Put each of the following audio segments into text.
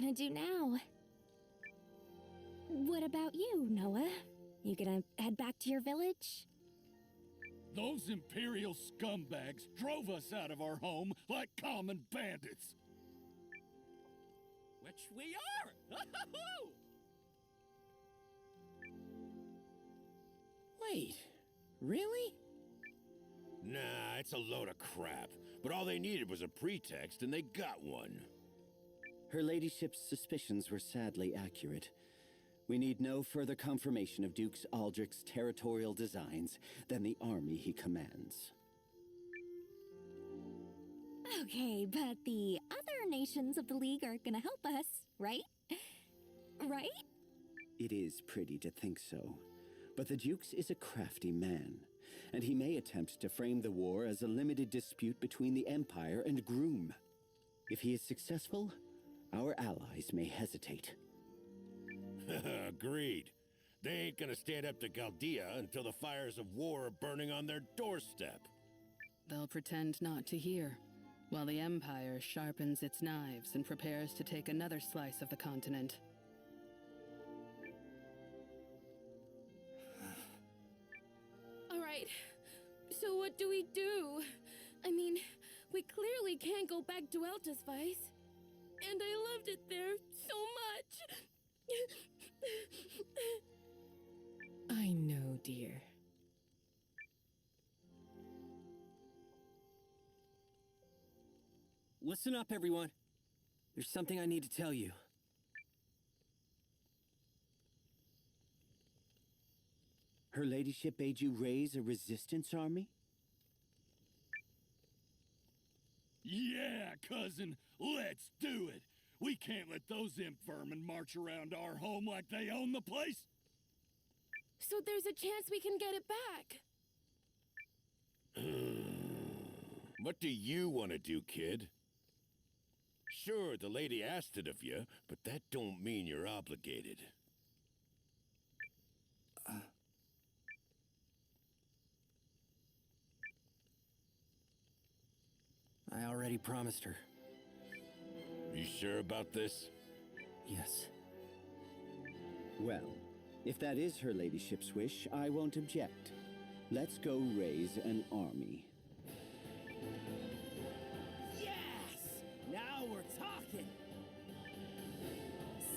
gonna do now? What about you, Noah? You gonna head back to your village? Those Imperial scumbags drove us out of our home like common bandits. Which we are! Wait, really? Nah, it's a load of crap. But all they needed was a pretext, and they got one. Her ladyship's suspicions were sadly accurate. We need no further confirmation of Dukes Aldrich's territorial designs than the army he commands. Okay, but the other nations of the League are gonna help us, right? Right? It is pretty to think so. But the Dukes is a crafty man, and he may attempt to frame the war as a limited dispute between the Empire and Groom. If he is successful, our allies may hesitate. Agreed. They ain't gonna stand up to Chaldea until the fires of war are burning on their doorstep. They'll pretend not to hear, while the Empire sharpens its knives and prepares to take another slice of the continent. All right, so what do we do? I mean, we clearly can't go back to Eltisvice. And I loved it there so much. I know, dear. Listen up, everyone. There's something I need to tell you. Her ladyship bade you raise a resistance army? Yeah, cousin, let's do it. We can't let those imp vermin march around our home like they own the place. So there's a chance we can get it back. What do you want to do, kid? Sure, the lady asked it of you, but that don't mean you're obligated. I already promised her. You sure about this? Yes. Well, if that is her ladyship's wish, I won't object. Let's go raise an army. Yes! Now we're talking!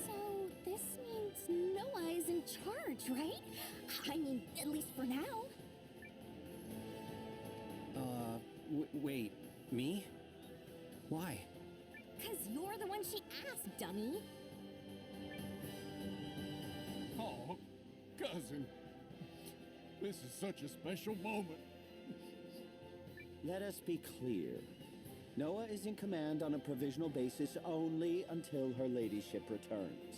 So this means Noah is in charge, right? I mean, at least for now. Wait, me? Why? 'Cause you're the one she asked, dummy. Oh, cousin. This is such a special moment. Let us be clear. Noah is in command on a provisional basis only until her ladyship returns.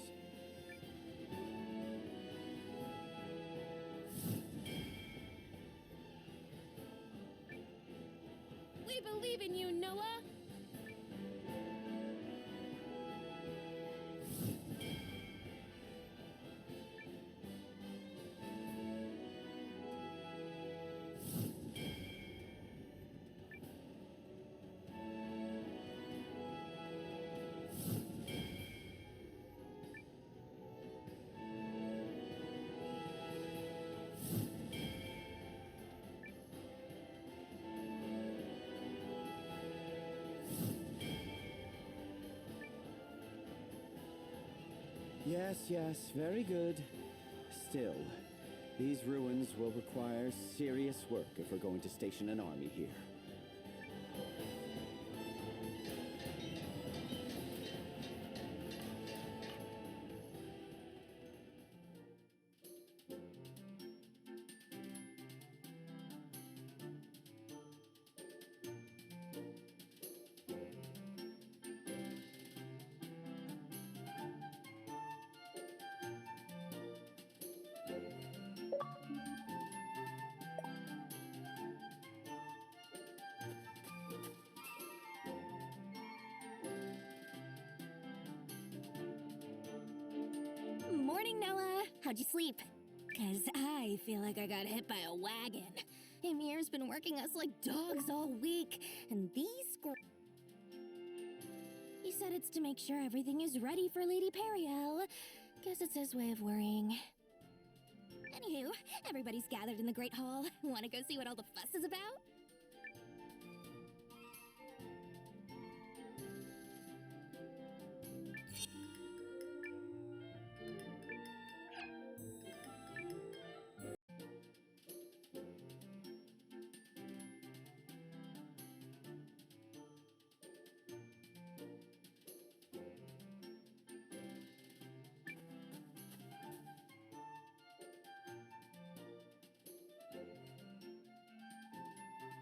We believe in you, Noah. Yes, very good. Still, these ruins will require serious work if we're going to station an army here. Morning, Noah. How'd you sleep? 'Cause I feel like I got hit by a wagon. Emir's been working us like dogs all week, and these He said it's to make sure everything is ready for Lady Periel. Guess it's his way of worrying. Anywho, everybody's gathered in the Great Hall. Wanna go see what all the fuss is about?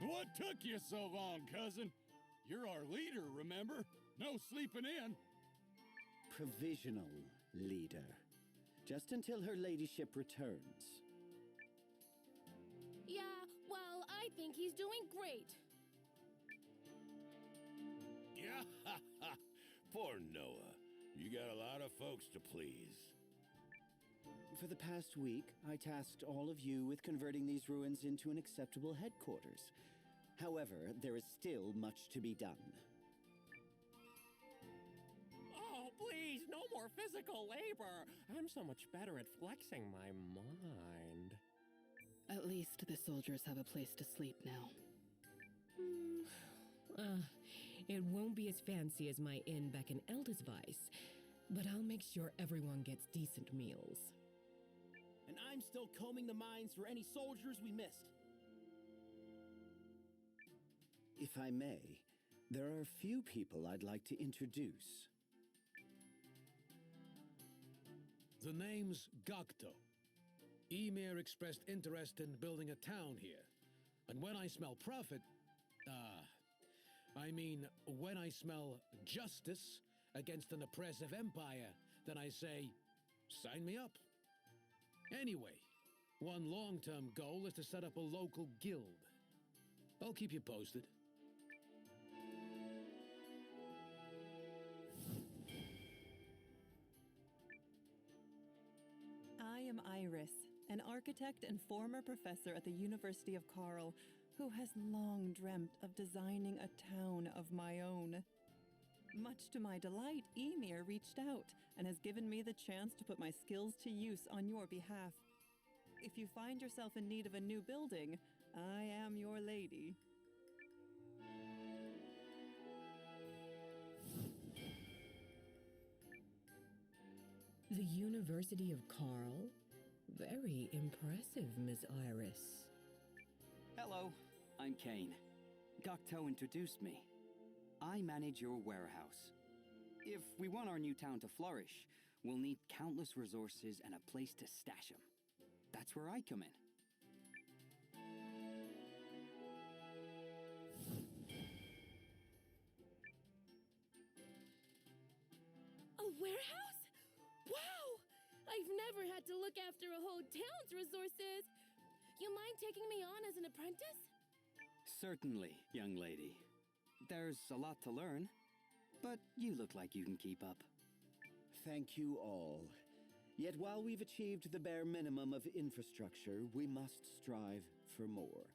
What took you so long, cousin? You're our leader, remember? No sleeping in. Provisional leader. Just until her ladyship returns. Yeah, well, I think he's doing great. Yeah, poor Noah. You got a lot of folks to please. For the past week, I tasked all of you with converting these ruins into an acceptable headquarters. However, there is still much to be done. Oh, please, no more physical labor. I'm so much better at flexing my mind. At least the soldiers have a place to sleep now. It won't be as fancy as my inn back in Eldesweiss, but I'll make sure everyone gets decent meals. And I'm still combing the mines for any soldiers we missed. If I may, there are a few people I'd like to introduce. The name's Gokto. Ymir expressed interest in building a town here. And when I smell profit, when I smell justice against an oppressive empire, then I say, sign me up. Anyway, one long-term goal is to set up a local guild. I'll keep you posted. I am Iris, an architect and former professor at the University of Karl, who has long dreamt of designing a town of my own. Much to my delight, Ymir reached out and has given me the chance to put my skills to use on your behalf. If you find yourself in need of a new building, I am your lady. The University of Karl? Very impressive, Miss Iris. Hello, I'm Kane. Gokto introduced me. I manage your warehouse. If we want our new town to flourish, we'll need countless resources and a place to stash them. That's where I come in. A warehouse? Wow! I've never had to look after a whole town's resources. You mind taking me on as an apprentice? Certainly, young lady. There's a lot to learn, but you look like you can keep up. Thank you all. Yet while we've achieved the bare minimum of infrastructure, we must strive for more.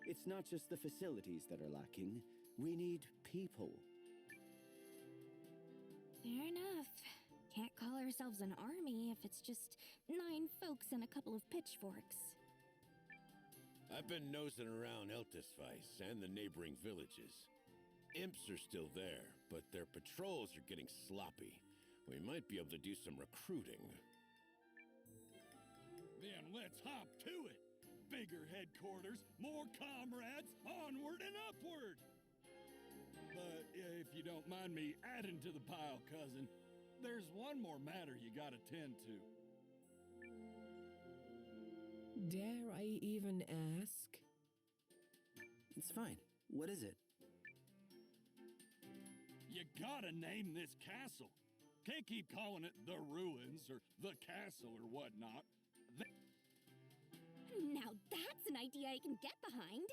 It's not just the facilities that are lacking. We need people. Fair enough. Can't call ourselves an army if it's just 9 folks and a couple of pitchforks. I've been nosing around Eldesweiss and the neighboring villages. Imps are still there, but their patrols are getting sloppy. We might be able to do some recruiting. Then let's hop to it. Bigger headquarters, more comrades, onward and upward. But if you don't mind me adding to the pile, cousin, there's one more matter you gotta tend to. Dare I even ask? It's fine. What is it? You gotta name this castle. Can't keep calling it the ruins or the castle or whatnot. Now that's an idea I can get behind.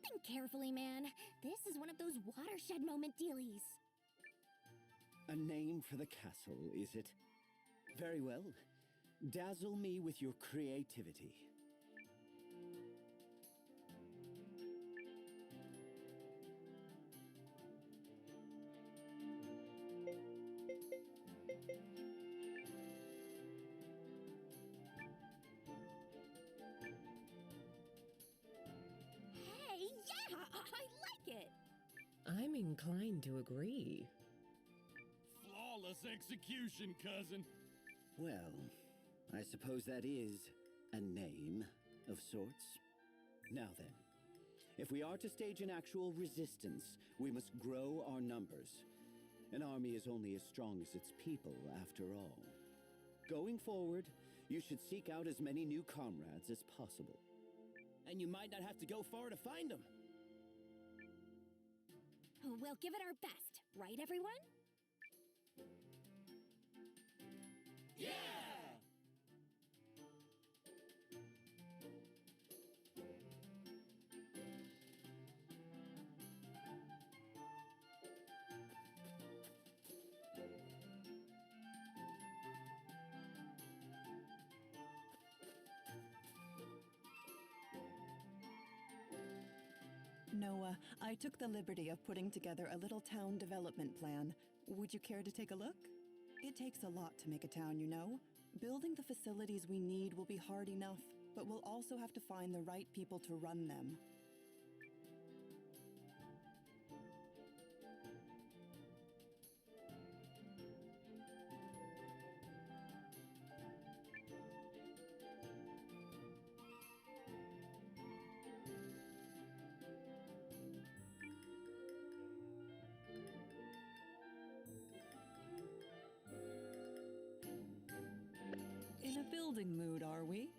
Think carefully, man. This is one of those watershed moment dealies. A name for the castle, is it? Very well. Dazzle me with your creativity. I'm inclined to agree. Flawless execution, cousin. Well, I suppose that is a name of sorts. Now then, if we are to stage an actual resistance, we must grow our numbers. An army is only as strong as its people, after all. Going forward, you should seek out as many new comrades as possible. And you might not have to go far to find them. We'll give it our best, right, everyone? Yeah! Noah, I took the liberty of putting together a little town development plan. Would you care to take a look? It takes a lot to make a town, you know. Building the facilities we need will be hard enough, but we'll also have to find the right people to run them. In a building mood, are we?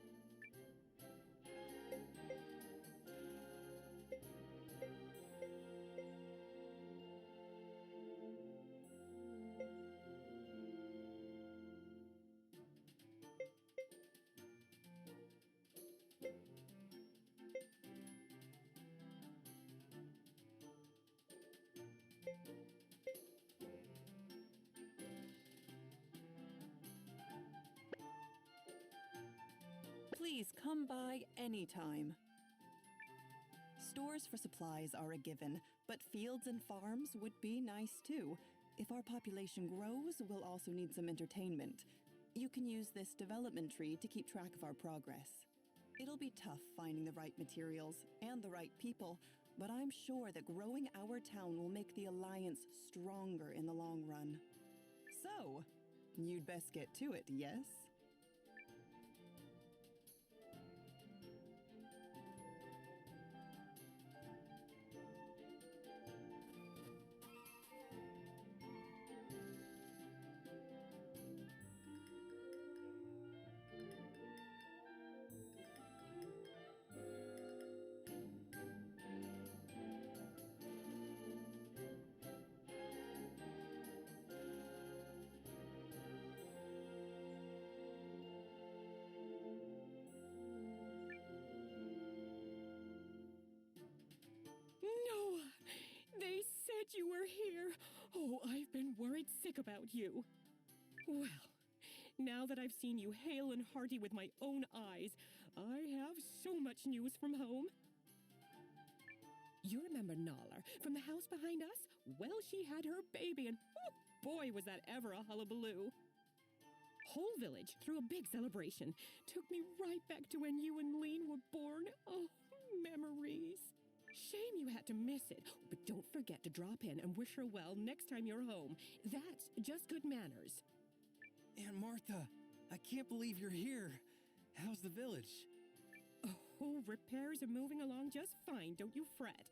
Please come by anytime. Stores for supplies are a given, but fields and farms would be nice too. If our population grows, we'll also need some entertainment. You can use this development tree to keep track of our progress. It'll be tough finding the right materials and the right people, but I'm sure that growing our town will make the Alliance stronger in the long run. So, you'd best get to it, yes? Noah! They said you were here. Oh, I've been worried sick about you. Well, now that I've seen you hale and hearty with my own eyes, I have so much news from home. You remember Nala from the house behind us? Well, she had her baby, and oh, boy, was that ever a hullabaloo. Whole village threw a big celebration. Took me right back to when you and Lean were born. Oh, memories. Shame you had to miss it, but don't forget to drop in and wish her well next time you're home. That's just good manners. Aunt Martha, I can't believe you're here. How's the village? Oh, repairs are moving along just fine, don't you fret.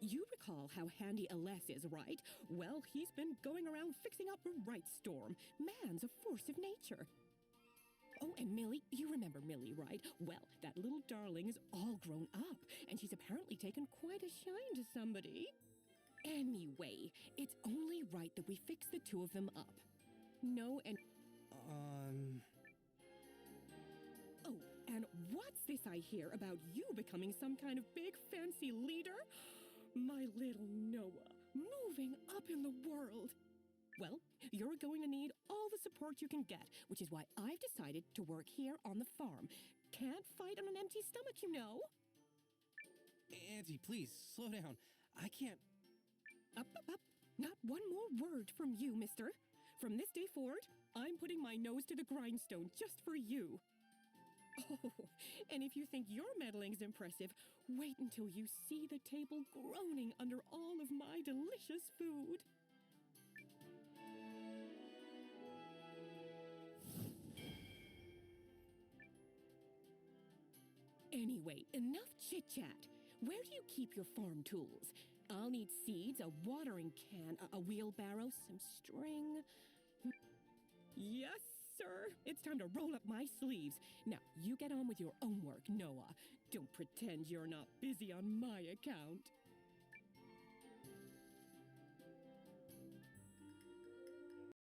You recall how handy Aless is, right? Well, he's been going around fixing up a right storm. Man's a force of nature. Oh, and Millie, you remember Millie, right? Well, that little darling is all grown up, and she's apparently taken quite a shine to somebody. Anyway, it's only right that we fix the two of them up. No, and... Oh, and what's this I hear about you becoming some kind of big fancy leader? My little Noah, moving up in the world. Well, you're going to need all the support you can get, which is why I've decided to work here on the farm. Can't fight on an empty stomach, you know. Auntie, please, slow down. I can't... Up. Not one more word from you, mister. From this day forward, I'm putting my nose to the grindstone just for you. Oh, and if you think your meddling's impressive, wait until you see the table groaning under all of my delicious food. Anyway, enough chit-chat. Where do you keep your farm tools? I'll need seeds, a watering can, a wheelbarrow, some string. Yes, sir. It's time to roll up my sleeves. Now, you get on with your own work, Noah. Don't pretend you're not busy on my account.